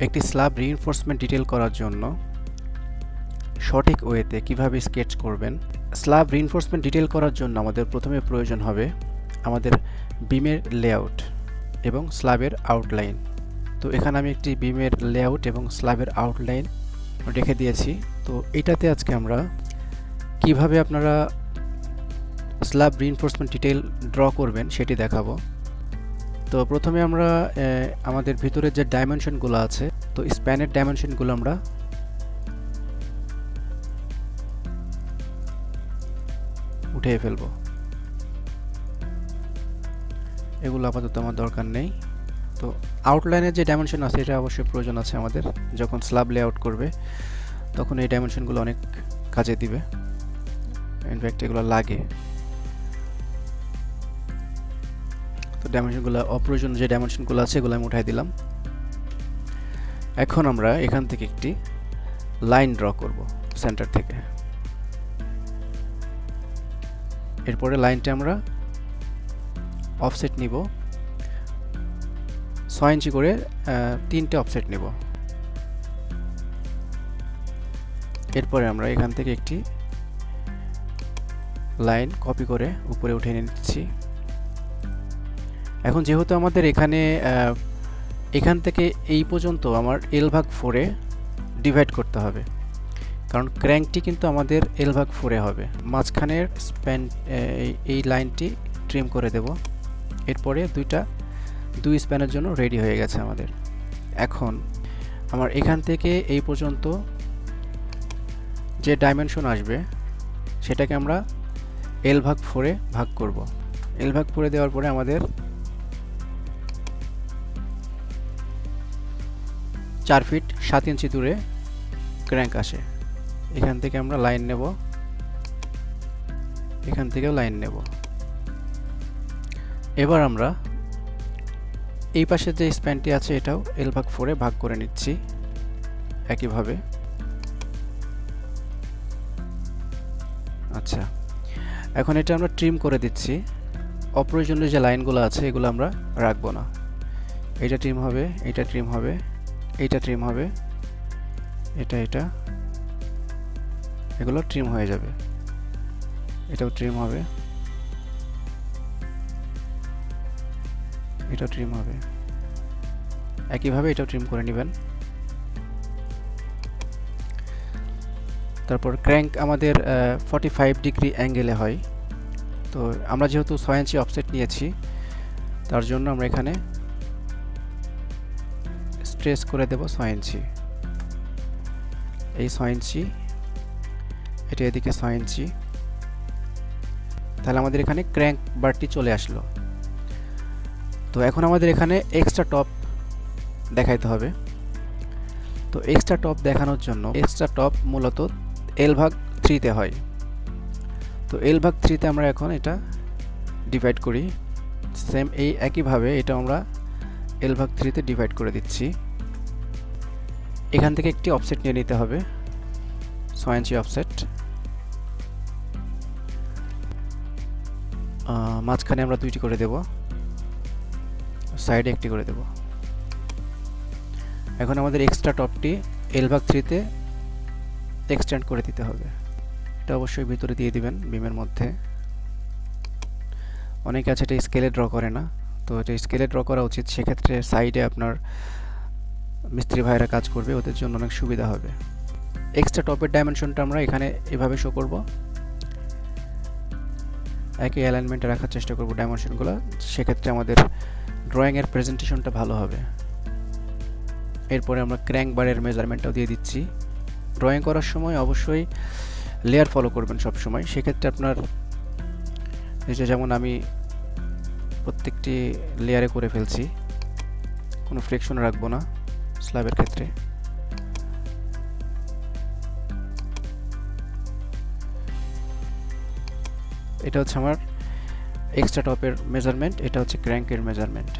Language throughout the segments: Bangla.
একটি স্ল্যাব রিইনফোর্সমেন্ট ডিটেইল করার জন্য সঠিক ওয়েতে কিভাবে স্কেচ করবেন। স্ল্যাব রিইনফোর্সমেন্ট ডিটেইল করার জন্য আমাদের প্রথমে প্রয়োজন হবে আমাদের বিমের লেআউট এবং স্ল্যাবের আউটলাইন। তো এখানে আমি একটি বিমের লেআউট এবং স্ল্যাবের আউটলাইন রেখে দিয়েছি। তো এটাতে আজকে আমরা কিভাবে আপনারা স্ল্যাব রিইনফোর্সমেন্ট ডিটেইল ড্র করবেন সেটি দেখাবো। তো প্রথমে আমরা আমাদের ভিতরে যে ডাইমেনশনগুলো আছে, তো স্প্যানের ডাইমেনশনগুলো আমরা উঠিয়ে ফেলব। এগুলো আপাতত আমার দরকার নেই। তো আউটলাইনের যে ডাইমেনশন আছে এটা অবশ্যই প্রয়োজন আছে আমাদের। যখন স্ল্যাব লেআউট করবে তখন এই ডাইমেনশনগুলো অনেক কাজে দিবে, ইনফ্যাক্ট এগুলো লাগে। তো ডাইমেনশনগুলো অপ্রয়োজনীয় যে ডাইমেনশনগুলো আছে এগুলো আমি উঠাই দিলাম। এখন আমরা এখান থেকে একটি লাইন ড্র করব সেন্টার থেকে। এরপরে লাইনটা আমরা অফসেট নিব 6 ইঞ্চি করে, 3টে অফসেট নিব। এরপরে আমরা এখান থেকে একটি লাইন কপি করে উপরে উঠিয়ে নিচ্ছি। এখন যেহেতু আমাদের এখান থেকে এই পর্যন্ত আমার L/4-এ ডিভাইড করতে হবে, কারণ ক্র্যাঙ্কটি কিন্তু আমাদের L/4-এ হবে। মাঝখানের স্প্যান এই লাইনটি ট্রিম করে দেব। এরপরে দুই স্প্যানের জন্য রেডি হয়ে গেছে আমাদের। এখন আমার এখান থেকে এই পর্যন্ত যে ডাইমেনশন আসবে সেটাকে আমরা L/4-এ ভাগ করব। L/4-এ দেওয়ার পরে আমাদের 4 ফিট 7 ইঞ্চি দূরে ক্র্যাঙ্ক আসে। এখান থেকে আমরা লাইন নেব, এখান থেকেও লাইন নেব। এবার আমরা এই পাশে যে স্প্যানটি আছে এটাও L/4-এ ভাগ করে নিচ্ছি একইভাবে। আচ্ছা, এখন এটা আমরা ট্রিম করে দিচ্ছি। অপ্রয়োজনীয় যে লাইনগুলো আছে এগুলো আমরা রাখবো না। এটা ট্রিম হবে, এটা ট্রিম হবে, এইটা ট্রিম হবে, এটা এগুলো ট্রিম হয়ে যাবে। এটাও ট্রিম হবে, এটাও ট্রিম হবে। একইভাবে এটাও ট্রিম করে নেবেন। তারপর ক্র্যাঙ্ক আমাদের 45 ডিগ্রি অ্যাঙ্গেলে হয়। তো আমরা যেহেতু 6 ইঞ্চি অফসেট নিয়েছি তার জন্য আমরা এখানে স্ট্রেস করে দেব 6 ইঞ্চি। এই 6 ইঞ্চি, এটা এদিকে 6 ইঞ্চি। তাহলে আমাদের এখানে ক্র্যাঙ্ক বারটি চলে আসলো। তো এখন আমাদের এখানে এক্সট্রা টপ দেখাইতে হবে। তো এক্সট্রা টপ দেখানোর জন্য এক্সট্রা টপ মূলত L/3-তে হয়। তো L/3-তে আমরা এখন এটা ডিভাইড করি। সেম একইভাবে এটা আমরা L/3-তে ডিভাইড করে দিচ্ছি। এখান থেকে একটি অফসেট নিয়ে নিতে হবে, 6 ইঞ্চি অফসেট। মাঝখানে আমরা 2টি করে দেব, সাইডে একটি করে দেব। এখন আমাদের এক্সট্রা টপটি L/3-তে এক্সটেন্ড করে দিতে হবে। এটা অবশ্যই ভিতরে দিয়ে দিবেন বিমের মধ্যে। অনেকে আছে এটা স্কেলে ড্র করে না, তো এটা স্কেলে ড্র করা উচিত। সেক্ষেত্রে সাইডে আপনার মিস্ত্রি ভাইরা কাজ করবে, ওদের জন্য অনেক সুবিধা হবে। এক্সট্রা টপের ডাইমেনশনটা আমরা এখানে এভাবে শো করব। একই অ্যালাইনমেন্টে রাখার চেষ্টা করব ডাইমেনশনগুলো, সেক্ষেত্রে আমাদের ড্রয়িংয়ের প্রেজেন্টেশনটা ভালো হবে। এরপরে আমরা ক্র্যাঙ্ক বারের মেজারমেন্টটাও দিয়ে দিচ্ছি। ড্রয়িং করার সময় অবশ্যই লেয়ার ফলো করবেন সব সময়। সেক্ষেত্রে আপনার যেমন আমি প্রত্যেকটি লেয়ারে করে ফেলছি, কোনো ফ্রিকশন রাখবো না স্ল্যাবের ক্ষেত্রে। এটা হচ্ছে আমার এক্সট্রা টপের মেজারমেন্ট, এটা হচ্ছে ক্র্যাঙ্কের মেজারমেন্ট।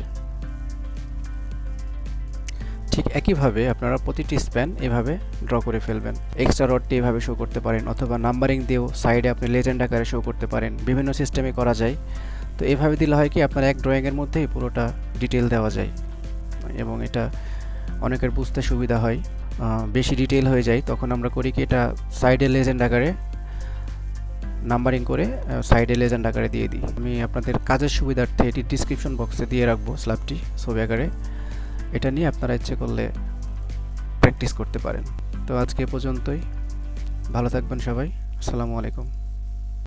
ঠিক একইভাবে আপনারা প্রতিটি স্প্যান এভাবে ড্র করে ফেলবেন। এক্সট্রা রডটি এভাবে শো করতে পারেন, অথবা নাম্বারিং দিয়েও সাইডে আপনি লেজেন্ড আকারে শো করতে পারেন। বিভিন্ন সিস্টেমে করা যায়। তো এভাবে দিলে হয় কি আপনার এক ড্রয়িংয়ের মধ্যেই পুরোটা ডিটেল দেওয়া যায় এবং এটা অনেকের বুঝতে সুবিধা হয়, বেশি ডিটেইল হয়ে যায়, তখন আমরা করি কি এটা সাইডে লেজেন্ড আকারে নাম্বারিং করে সাইডে লেজেন্ড আকারে দিয়ে দিই। আমি আপনাদের কাজের সুবিধার্থে এটি ডিসক্রিপশন বক্সে দিয়ে রাখবো স্ল্যাবটি ছবি আকারে। এটা নিয়ে আপনারা ইচ্ছে করলে প্র্যাকটিস করতে পারেন। তো আজকে এ পর্যন্তই, ভালো থাকবেন সবাই, আসসালামু আলাইকুম।